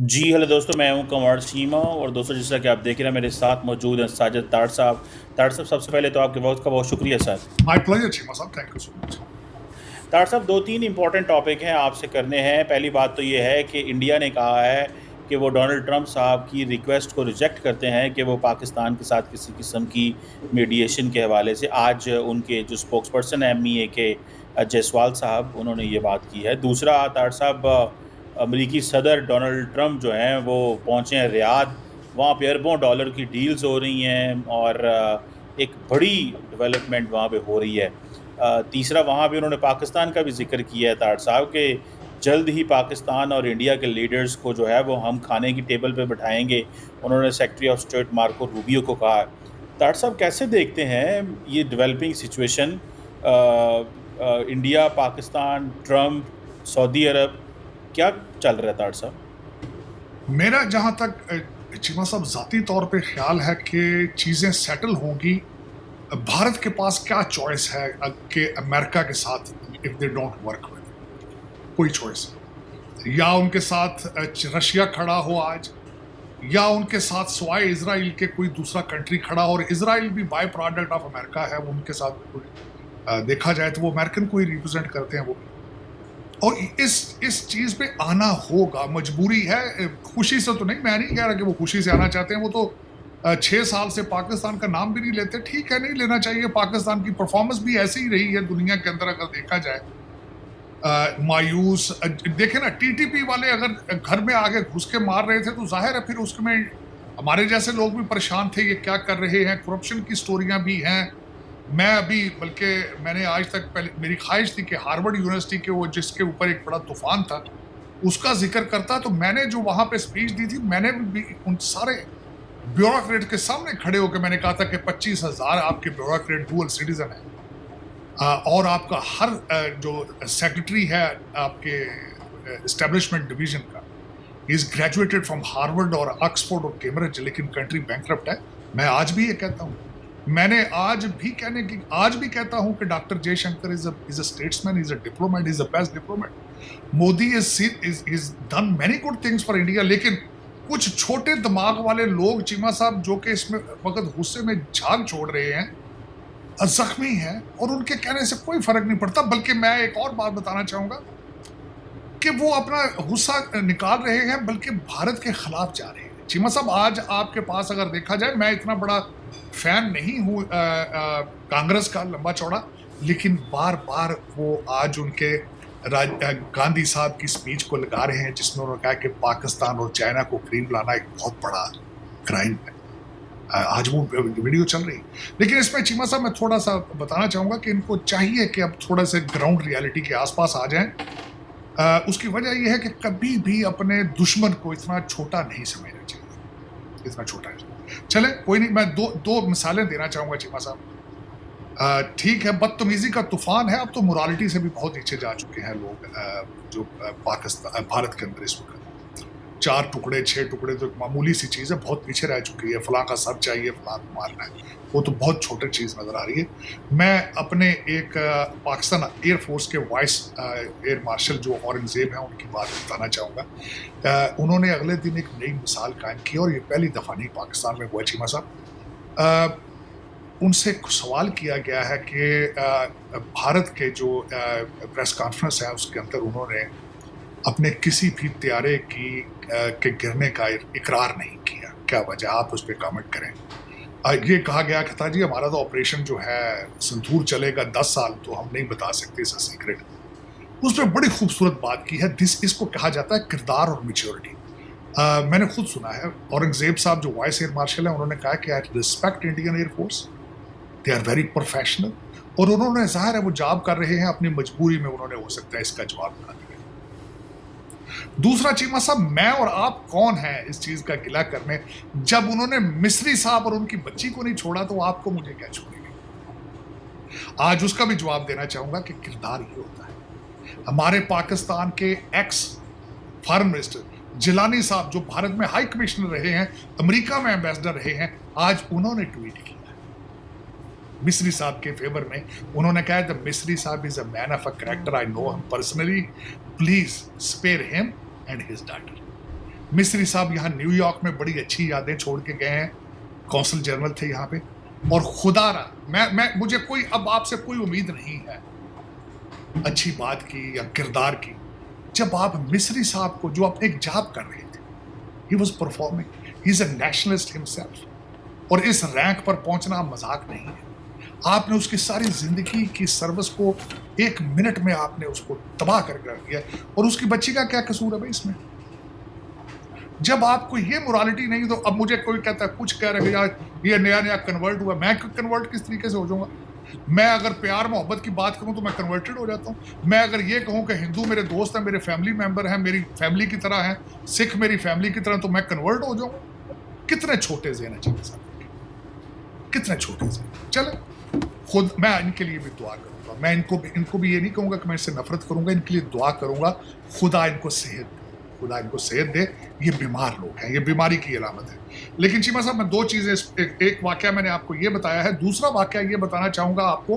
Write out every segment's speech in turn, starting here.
जी hello दोस्तों, मैं हूं कंवर चीमा। और दोस्तों, जैसा कि आप देख रहे हैं, मेरे साथ मौजूद हैं साजिद ताड़ साहब। ताड़ साहब, सबसे पहले तो आपके वक्त का बहुत शुक्रिया sir. My pleasure, Chima Saab. Thank you so much. ताड़ साहब, दो तीन इंपॉर्टेंट टॉपिक हैं आपसे करने हैं। पहली बात तो ये है कि इंडिया ने कहा है कि वो डोनाल्ड ट्रंप साहब की रिक्वेस्ट को रिजेक्ट करते हैं कि वो पाकिस्तान के साथ किसी किस्म की मीडिएशन के हवाले से। आज उनके जो स्पोक्स पर्सन है MEA के जायसवाल साहब, उन्होंने ये बात की है। दूसरा, ताड़ साहब, अमरीकी सदर डोनाल्ड ट्रंप जो हैं वो पहुँचे हैं रियाद। वहाँ पे अरबों डॉलर की डील्स हो रही हैं और एक बड़ी डेवलपमेंट वहाँ पे हो रही है। तीसरा, वहाँ भी उन्होंने पाकिस्तान का भी जिक्र किया है ताड़ साहब के जल्द ही पाकिस्तान और इंडिया के लीडर्स को जो है वो हम खाने की टेबल पे बिठाएंगे। उन्होंने secretary of state Marco Rubio को कहा है। ताड़ साहब, कैसे देखते हैं ये developing situation? India, Pakistan, Trump, Saudi Arab, क्या चल रहा है ताड़ साहब? मेरा जहां तक चीमा साहब जाती तौर पे ख्याल है कि चीजें सेटल होंगी। भारत के पास क्या चॉइस है कि अमेरिका के साथ if they don't work with, कोई चॉइस या उनके साथ रशिया खड़ा हो आज, या उनके साथ सिवाय इसराइल के कोई दूसरा कंट्री खड़ा हो। और इसराइल भी बाय प्रोडक्ट ऑफ अमेरिका है, उनके साथ देखा जाए तो वो अमेरिकन को ही रिप्रेजेंट करते हैं वो। और इस चीज पे आना होगा, मजबूरी है। खुशी से तो नहीं, मैं नहीं कह रहा कि वो खुशी से आना चाहते हैं। वो तो 6 साल से पाकिस्तान का नाम भी नहीं लेते। ठीक है, नहीं लेना चाहिए। पाकिस्तान की परफॉर्मेंस भी ऐसी ही रही है दुनिया के अंदर अगर देखा जाए। मायूस देखे ना, टीटीपी वाले अगर घर में आगे घुस के मार रहे थे तो जाहिर है फिर उसमें हमारे जैसे लोग भी परेशान थे, ये क्या कर रहे हैं। करप्शन की स्टोरियां भी हैं। मैं अभी बल्कि मैंने आज तक पहले मेरी ख्वाहिश थी कि हार्वर्ड यूनिवर्सिटी के वो जिसके ऊपर एक बड़ा तूफान था उसका जिक्र करता। तो मैंने जो वहां पे स्पीच दी थी, मैंने भी उन सारे ब्यूरोक्रेट के सामने खड़े होकर मैंने कहा था कि 25,000 आपके ब्यूरोक्रेट डुअल सिटीजन है। और आपका हर जो सेक्रेटरी है आपके एस्टेब्लिशमेंट डिवीजन का इज ग्रेजुएटेड फ्रॉम हार्वर्ड और ऑक्सफोर्ड और कैम्ब्रिज, लेकिन कंट्री बैंकरप्ट है। मैं आज भी ये कहता हूँ। मैंने आज भी कहता हूं कि doctor Jaishankar is a statesman, is a diplomat, is a best diplomat. Modi is done many good things for India. लेकिन कुछ छोटे दिमाग वाले लोग चीमा साहब जो कि इसमें वक्त गुस्से में झाग छोड़ रहे हैं, जख्मी हैं, और उनके कहने से कोई फर्क नहीं पड़ता। बल्कि मैं एक और बात बताना चाहूंगा कि वो अपना गुस्सा निकाल रहे हैं बल्कि भारत के खिलाफ जा रहे हैं। चीमा साहब, आज आपके पास अगर देखा जाए, मैं इतना बड़ा फैन नहीं हूं कांग्रेस का लंबा चौड़ा, लेकिन बार बार वो आज उनके गांधी साहब की स्पीच को लगा रहे हैं जिसमें उन्होंने कहा कि पाकिस्तान और चाइना को करीब लाना एक बहुत बड़ा क्राइम है। आज वो वीडियो चल रही। लेकिन इसमें चीमा साहब मैं थोड़ा सा बताना चाहूंगा कि इनको चाहिए कि अब थोड़ा सा ग्राउंड रियलिटी के आसपास आ जाएं। उसकी वजह यह है कि कभी भी अपने दुश्मन को इतना छोटा नहीं समझना चाहिए, इतना छोटा है। चले कोई नहीं, मैं दो मिसालें देना चाहूंगा चीमा साहब। ठीक है, बदतमीजी का तूफान है। अब तो मोरालिटी से भी बहुत नीचे जा चुके हैं लोग। जो पाकिस्तान भारत के अंदर इस वक्त 4 टुकड़े 6 टुकड़े तो एक मामूली सी चीज है, बहुत पीछे रह चुकी है। फलां का सर चाहिए, फलां को मारना है, वो तो बहुत छोटी चीज नजर आ रही है। मैं अपने एक पाकिस्तान एयरफोर्स के वाइस एयर मार्शल जो औरंगजेब हैं उनकी बात बताना चाहूंगा। उन्होंने अगले दिन एक नई मिसाल कायम की, और ये पहली दफा नहीं पाकिस्तान में हुआ चीमा साहब। उनसे सवाल किया गया है कि भारत के जो प्रेस कॉन्फ्रेंस है उसके अंदर उन्होंने अपने किसी भी त्यारे के गिरने का इकरार नहीं किया, क्या वजह, आप उस पर कमेंट करें। ये कहा गया कि था जी हमारा तो ऑपरेशन जो है संतूर चलेगा 10 साल, तो हम नहीं बता सकते, इसका सीक्रेट। उसमें बड़ी खूबसूरत बात की है। इसको कहा जाता है किरदार और मेच्योरिटी। मैंने खुद सुना है, औरंगजेब साहब जो वाइस एयर मार्शल है उन्होंने कहा कि I respect Indian air force, they are very professional. और उन्होंने, जाहिर है वो जॉब कर रहे हैं, अपनी मजबूरी में उन्होंने हो सकता है इसका जवाब ना दिया। दूसरा चीमा साहब, मैं और आप कौन है इस चीज का गिला करने? जब उन्होंने मिस्री साहब और उनकी बच्ची को नहीं छोड़ा तो आपको मुझे क्या छोड़ेंगे? आज उसका भी जवाब देना चाहूंगा कि किरदार ये होता है। हमारे पाकिस्तान के एक्स फॉरेन मिनिस्टर जिलानी साहब जो भारत में हाई कमिश्नर रहे हैं, अमेरिका में एम्बेसडर रहे हैं, आज उन्होंने ट्वीट किया मिस्री साहब के फेवर में। उन्होंने कहा द मिस्री साहब is a man of a character, I know him personally, please spare him and his daughter. Misri साहब यहाँ न्यूयॉर्क में बड़ी अच्छी यादें छोड़ के गए हैं, कौंसल जनरल थे यहाँ पे। और खुदारा मुझे कोई अब आपसे कोई उम्मीद नहीं है अच्छी बात की या किरदार की, जब आप मिस्री साहब को जो अपने एक जॉब कर रहे थे, he was performing, he is a nationalist himself, और इस रैंक पर पहुंचना मजाक नहीं है। आपने उसकी सारी जिंदगी की सर्विस को 1 मिनट में आपने उसको तबाह कर दिया, और उसकी बच्ची का क्या कसूर है भाई इसमें? जब आपको ये मोरालिटी नहीं, तो अब मुझे कोई कहता है कुछ कह रहे यार ये नया नया कन्वर्ट हुआ, मैं कन्वर्ट किस तरीके से हो जाऊंगा? मैं अगर प्यार मोहब्बत की बात करूं तो मैं कन्वर्टेड हो जाता हूं। मैं अगर ये कहूं कि हिंदू मेरे दोस्त हैं, मेरे फैमिली मेंबर हैं, मेरी फैमिली की तरह हैं, सिख मेरी फैमिली की तरह, तो मैं कन्वर्ट हो जाऊंगा? कितने छोटे ज़हन है चाहिए साहब, कितने छोटे ज़हन। चले, खुद मैं इनके लिए भी दुआ करूंगा, मैं इनको भी ये नहीं कहूंगा कि मैं इससे नफरत करूंगा, इनके लिए दुआ करूंगा, खुदा इनको सेहत दे, खुदा इनको सेहत दे। ये बीमार लोग हैं, ये बीमारी की अलामत है। लेकिन चीमा साहब, मैं 2 चीजें, एक वाकया मैंने आपको ये बताया है, दूसरा वाकया ये बताना चाहूंगा आपको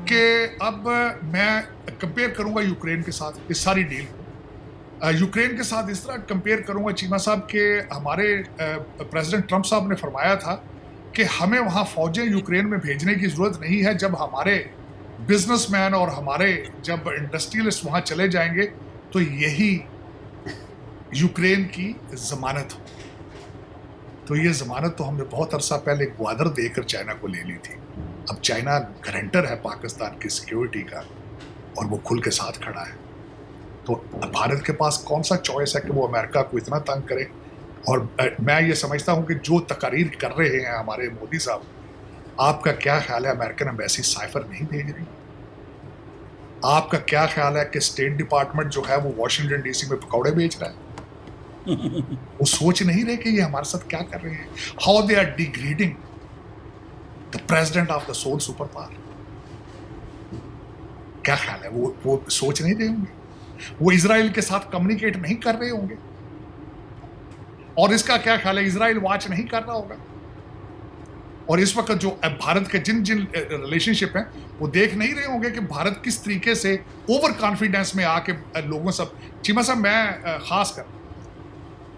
कि अब मैं कंपेयर करूंगा यूक्रेन के साथ इस सारी डील को। यूक्रेन के साथ इस तरह कंपेयर करूंगा चीमा साहब के हमारे प्रेसिडेंट ट्रंप साहब ने फरमाया था कि हमें वहां फौजें यूक्रेन में भेजने की जरूरत नहीं है, जब हमारे बिजनेसमैन और हमारे जब इंडस्ट्रियलिस्ट वहां चले जाएंगे तो यही यूक्रेन की जमानत हो। तो ये जमानत तो हमने बहुत अरसा पहले ग्वादर देकर चाइना को ले ली थी। अब चाइना गारंटर है पाकिस्तान की सिक्योरिटी का, और वो खुल के साथ खड़ा है। तो भारत के पास कौन सा चॉइस है कि वो अमेरिका को इतना तंग करे? और मैं ये समझता हूं कि जो तकारीर कर रहे हैं हमारे मोदी साहब, आपका क्या ख्याल है अमेरिकन एम्बेसी साइफर नहीं भेज रही? आपका क्या ख्याल है कि स्टेट डिपार्टमेंट जो है वो वॉशिंगटन डीसी में पकौड़े बेच रहा है? वो सोच नहीं रहे कि ये हमारे साथ क्या कर रहे हैं, how they are degrading the president of the sole superpower. क्या ख्याल है, वो सोच नहीं रहे होंगे? वो इजराइल के साथ कम्युनिकेट नहीं कर रहे होंगे? और इसका क्या ख्याल है, इजराइल वॉच नहीं कर रहा होगा? और इस वक्त जो भारत के जिन जिन रिलेशनशिप हैं, वो देख नहीं रहे होंगे कि भारत किस तरीके से ओवर कॉन्फिडेंस में आके लोगों सब। चीमा साहब, मैं खास कर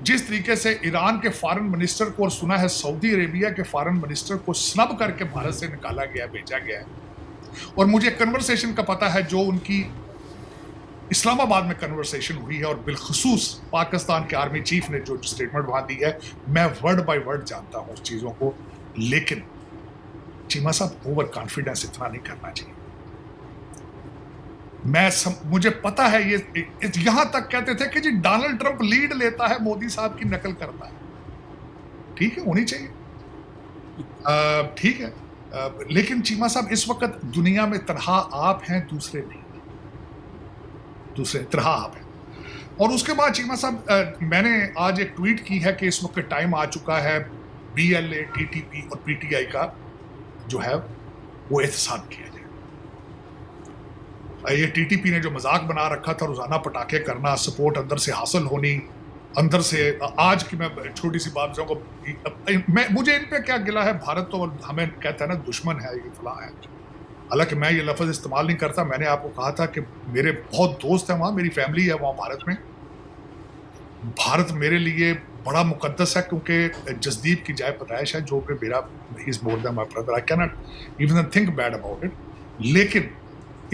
जिस तरीके से ईरान के फॉरेन मिनिस्टर को, और सुना है सऊदी अरेबिया के फॉरेन मिनिस्टर को स्नब करके भारत से निकाला गया, भेजा गया है, और मुझे कन्वर्सेशन का पता है जो उनकी इस्लामाबाद में कन्वर्सेशन हुई है, और बिलखसूस पाकिस्तान के आर्मी चीफ ने जो स्टेटमेंट वहां दी है, मैं वर्ड बाय वर्ड जानता हूं उस चीजों को। लेकिन चीमा साहब, ओवर कॉन्फिडेंस इतना नहीं करना चाहिए। मुझे पता है ये यहां तक कहते थे कि जी डोनाल्ड ट्रंप लीड लेता है, मोदी साहब की नकल करता है। ठीक है, होनी चाहिए, ठीक है। लेकिन चीमा साहब, इस वक्त दुनिया में तनहा आप हैं, दूसरे नहीं, दूसरे तनहा आप हैं। और उसके बाद चीमा साहब, मैंने आज एक ट्वीट की है कि इस वक्त टाइम आ चुका है BLA, TTP और PTI का जो है वो एहतसाब किया जाए। ये TTP ने जो मजाक बना रखा था, रोजाना पटाखे करना, सपोर्ट अंदर से हासिल होनी, अंदर से। आज की मैं छोटी सी बात बताऊंगा, मुझे इन पे क्या गिला है, भारत तो हमें कहता है ना दुश्मन है, ये फलां है। हालांकि मैं ये लफ्ज इस्तेमाल नहीं करता। मैंने आपको कहा था कि मेरे बहुत दोस्त हैं वहाँ, मेरी फैमिली है वहाँ भारत में। भारत मेरे लिए बड़ा मुकद्दस है, क्योंकि जसदीप की जाए पैदाइश है, जो कि मेरा is more than my brother, I can not even think bad about it. लेकिन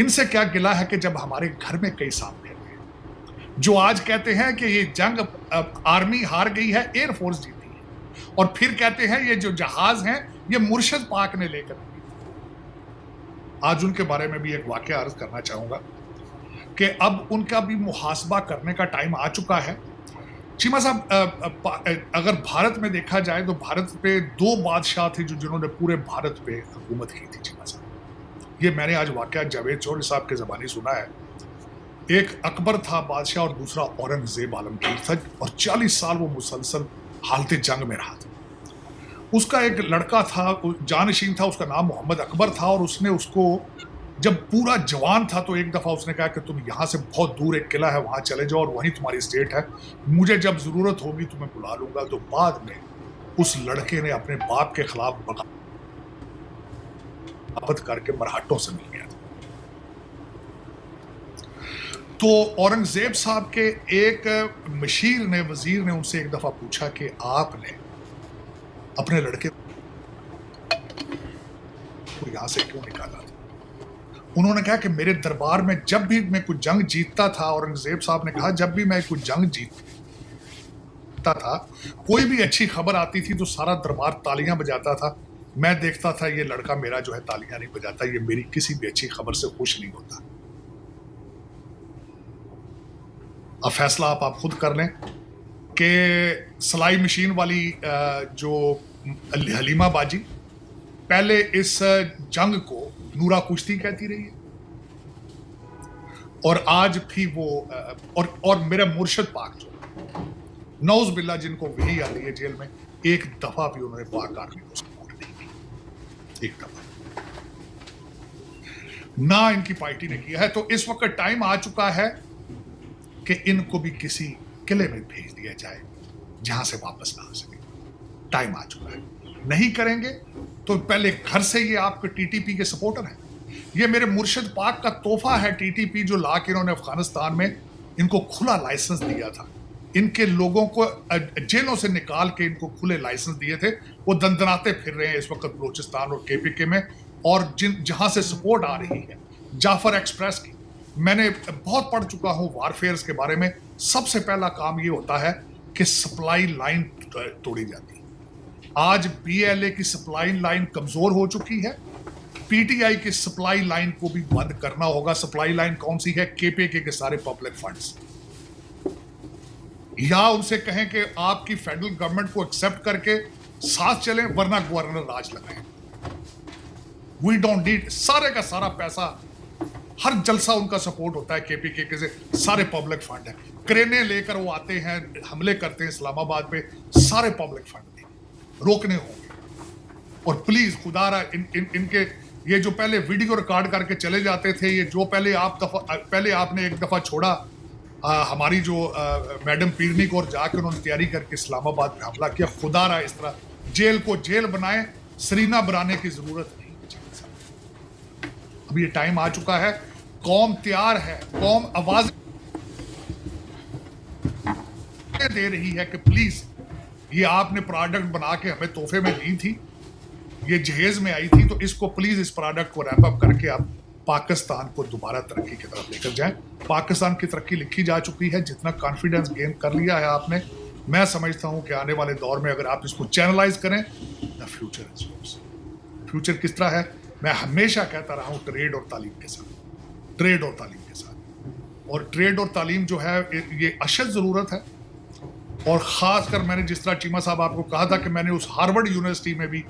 इनसे क्या गिला है कि जब हमारे घर में कई सामने हैं जो आज कहते हैं कि ये जंग आर्मी हार गई है, एयरफोर्स जीती है, और फिर कहते हैं ये जो जहाज हैं ये मुर्शद पाक ने लेकर। आज उनके बारे में भी एक वाकया अर्ज करना चाहूंगा कि अब उनका भी मुहासबा करने का टाइम आ चुका है। चीमा साहब, अगर भारत में देखा जाए तो भारत पे 2 बादशाह थे जिन्होंने पूरे भारत पे हुकूमत की थी। चीमा साहब, ये मैंने आज वाकया जावेद चौधरी साहब के ज़बानी सुना है। एक अकबर था बादशाह और दूसरा औरंगजेब आलमगीर था, और 40 साल वो मुसलसल हालत जंग में रहा था। उसका एक लड़का था, जानशीन था, उसका नाम मोहम्मद अकबर था, और उसने उसको जब पूरा जवान था तो एक दफ़ा उसने कहा कि तुम यहाँ से बहुत दूर एक किला है वहाँ चले जाओ और वहीं तुम्हारी स्टेट है, मुझे जब ज़रूरत होगी तुम्हें बुला लूँगा। तो बाद में उस लड़के ने अपने बाप के खिलाफ बगावत करके मराठों से मिल गया था। तो औरंगजेब साहब के एक मशीर ने, वजीर ने उनसे एक दफा पूछा कि आपने अपने लड़के को यहां से क्यों निकाला था? उन्होंने कहा कि मेरे दरबार में जब भी मैं कुछ जंग जीतता था, औरंगजेब साहब ने कहा, जब भी मैं कुछ जंग जीतता था, कोई भी अच्छी खबर आती थी तो सारा दरबार तालियां बजाता था। मैं देखता था ये लड़का मेरा जो है तालियां नहीं बजाता, ये मेरी किसी भी अच्छी खबर से खुश नहीं होता। अब फैसला आप खुद कर लें कि सिलाई मशीन वाली जो हलीमा बाजी पहले इस जंग को नूरा कुश्ती कहती रही है, और आज भी वो और मेरा मुर्शद पाक जो नौज बिल्ला, जिनको वही आती है जेल में, एक दफा भी उन्होंने पाक आर्मी को सपोर्ट नहीं की, एक दफा ना इनकी पार्टी ने किया है। तो इस वक्त टाइम आ चुका है कि इनको भी किसी किले में भेज दिया जाए जहां से वापस ना आ सके। टाइम आ चुका है। नहीं करेंगे तो पहले घर से ये आपके टीटीपी के सपोर्टर हैं। ये मेरे मुर्शिद पाक का तोहफा है टीटीपी, जो ला के इन्होंने अफगानिस्तान में इनको खुला लाइसेंस दिया था। इनके लोगों को जेलों से निकाल के इनको खुले लाइसेंस दिए थे। वो दंदनाते फिर रहे हैं इस वक्त बलूचिस्तान और केपीके में, और जहां से सपोर्ट आ रही है जाफर एक्सप्रेस की। मैंने बहुत पढ़ चुका हूं वारफेयर्स के बारे में। सबसे पहला काम ये होता है कि सप्लाई लाइन तोड़ी जाती है। आज बीएलए की सप्लाई लाइन कमजोर हो चुकी है, पीटीआई की सप्लाई लाइन को भी बंद करना होगा। सप्लाई लाइन कौन सी है? केपीके के सारे पब्लिक फंड्स। या उनसे कहें कि आपकी फेडरल गवर्नमेंट को एक्सेप्ट करके साथ चलें, वरना गवर्नर राज लगाएं। वी डोंट नीड, सारे का सारा पैसा, हर जलसा उनका सपोर्ट होता है केपीके के से, सारे पब्लिक फंड है। क्रेने लेकर वो आते हैं, हमले करते हैं इस्लामाबाद पे, सारे पब्लिक फंड रोकने होंगे। और प्लीज खुदारा इनके ये जो पहले वीडियो रिकॉर्ड करके चले जाते थे, ये जो पहले आपने एक दफा छोड़ा हमारी जो मैडम पीरनी को, और जाके उन्होंने तैयारी करके इस्लामाबाद पे हमला किया। खुदारा इस तरह जेल को जेल बनाए, सरीना बनाने की जरूरत नहीं। अब ये टाइम आ चुका है, कौम तैयार है, कौम आवाज दे रही है कि प्लीज, ये आपने प्रोडक्ट बना के हमें तोहफे में दी थी, ये जहेज में आई थी, तो इसको प्लीज, इस प्रोडक्ट को रैप अप करके आप पाकिस्तान को दोबारा तरक्की की तरफ लेकर जाएं। पाकिस्तान की तरक्की लिखी जा चुकी है, जितना कॉन्फिडेंस गेन कर लिया है आपने, मैं समझता हूं कि आने वाले दौर में अगर आप इसको चैनलाइज करें, the future is yours. Future किस तरह है? मैं हमेशा कहता रहा हूं, ट्रेड और तालीम के साथ, ट्रेड और तालीम के साथ। और ट्रेड और तालीम जो है ये अशद जरूरत है। और खासकर मैंने जिस तरह चीमा साहब आपको कहा था कि मैंने उस हार्वर्ड यूनिवर्सिटी में भी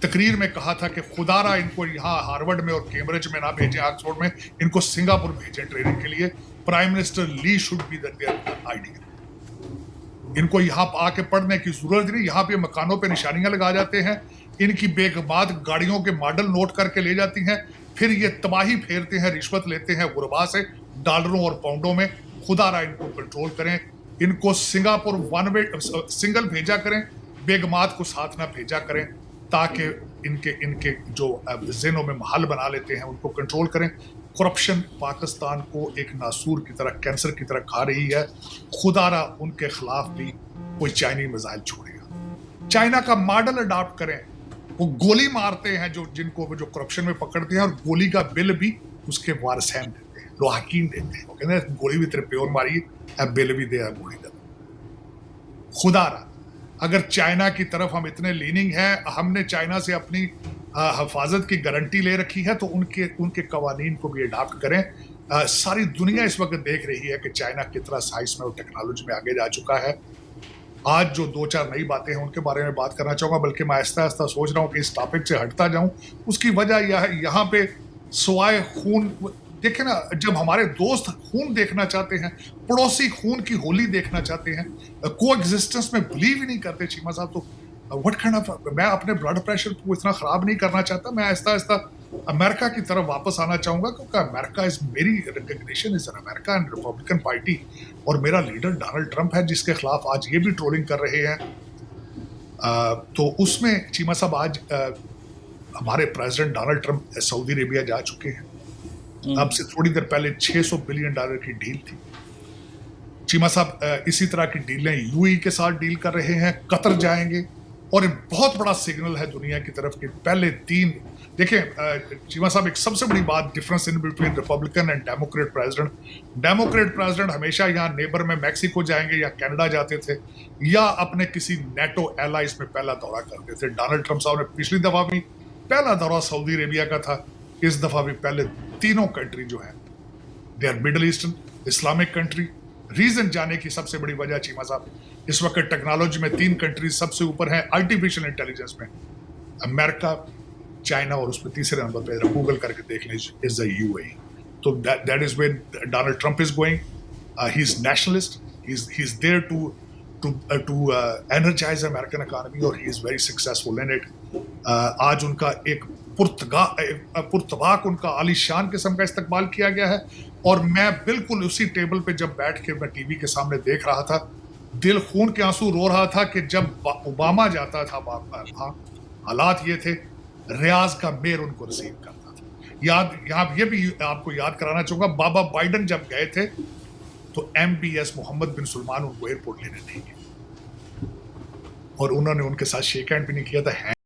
तकरीर में कहा था कि खुदारा इनको यहाँ हार्वर्ड में और कैम्ब्रिज में ना भेजें, ऑक्सफोर्ड में, इनको सिंगापुर भेजें ट्रेनिंग के लिए। Prime minister Lee should be their idea. इनको यहाँ आके पढ़ने की जरूरत नहीं, यहाँ पे मकानों पे निशानियां लगा जाते हैं, इनकी बेगबाद गाड़ियों के मॉडल नोट करके ले जाती हैं, फिर ये तबाही फेरते हैं, रिश्वत लेते हैं गुरबा से, डॉलरों और पाउंडों में। खुदारा इनको कंट्रोल करें, इनको सिंगापुर वन वे सिंगल भेजा करें, बेगमात को साथ ना भेजा करें, ताकि इनके जो ज़हनों में महल बना लेते हैं उनको कंट्रोल करें। करप्शन पाकिस्तान को एक नासूर की तरह, कैंसर की तरह खा रही है। खुदारा उनके खिलाफ भी कोई चाइनीज मिसाइल छोड़ेगा। चाइना का मॉडल अडॉप्ट करें। वो गोली मारते हैं जिनको जो करप्शन में पकड़ते हैं, और गोली का बिल भी उसके वारसैन देते हैं, लोहाकीन देते हैं। वो कहते हैं गोली भी तेरे प्योर मारी, अब बिल भी दे, गोली दे। खुदारा अगर चाइना की तरफ हम इतने लीनिंग हैं, हमने चाइना से अपनी हिफाजत की गारंटी ले रखी है, तो उनके कवानीन को भी अडॉप्ट करें। सारी दुनिया इस वक्त देख रही है कि चाइना कितना साइंस में और टेक्नोलॉजी में आगे जा चुका है। आज जो दो चार नई बातें हैं उनके बारे में बात करना चाहूँगा, बल्कि मैं आहिस्ता आहिस्ता सोच रहा हूँ कि इस टॉपिक से हटता जाऊँ। उसकी वजह यह है, यहाँ पे सवाए खून, देखें ना, जब हमारे दोस्त खून देखना चाहते हैं, पड़ोसी खून की होली देखना चाहते हैं, को एग्जिस्टेंस में बिलीव ही नहीं करते चीमा साहब, तो व्हाट काइंड ऑफ, मैं अपने ब्लड प्रेशर को इतना खराब नहीं करना चाहता। मैं आहिस्ता आहिस्ता अमेरिका की तरफ वापस आना चाहूंगा, क्योंकि अमेरिका इज, मेरी recognition is America and Republican party, और मेरा लीडर डोनाल्ड ट्रंप है, जिसके खिलाफ आज ये भी ट्रोलिंग कर रहे हैं। तो उसमें चीमा साहब आज हमारे president Donald Trump Saudi Arabia जा चुके हैं। अब से थोड़ी देर पहले $600 बिलियन की डील थी। चीमा साहब इसी तरह की डीलें यूएई के साथ डील कर रहे हैं, कतर जाएंगे, और एक बहुत बड़ा सिग्नल है दुनिया की तरफ कि पहले 3 देखें चीमा साहब, एक सबसे बड़ी बात difference in between Republican and Democrat president हमेशा यहाँ नेबर में मैक्सिको जाएंगे या कनाडा जाते थे या अपने किसी नेटो एलाइज में पहला दौरा करते थे। डोनाल्ड ट्रंप साहब ने पिछली दफा भी पहला दौरा सऊदी अरेबिया का था, इस दफा भी पहले तीनों कंट्री जो है they are middle eastern Islamic country. Reason जाने की सबसे बड़ी वजह चीमा साहब, इस वक्त टेक्नोलॉजी में 3 कंट्रीज सबसे ऊपर हैं, आर्टिफिशियल इंटेलिजेंस में अमेरिका, चाइना और उसमें तीसरे नंबर पे गूगल करके देख लें इज द यूएई। तो that is where Donald Trump is going. He is nationalist, he is there to energize American economy और he is very successful in it. आज उनका एक पुर्तगाक उनका आलीशान किस्म का इस्तकबाल किया गया है, और मैं बिल्कुल उसी टेबल पे जब बैठ के मैं टीवी के सामने देख रहा था, दिल खून के आंसू रो रहा था कि जब ओबामा जाता था वहां हालात ये थे, रियाज का मेयर उनको रिसीव करता था। यहाँ ये भी आपको याद कराना चाहूंगा, बाबा बाइडन जब गए थे तो MBS मोहम्मद बिन सुलमान उनको एयरपोर्ट लेने नहीं गए और उन्होंने उनके साथ शेक हैंड भी नहीं किया था।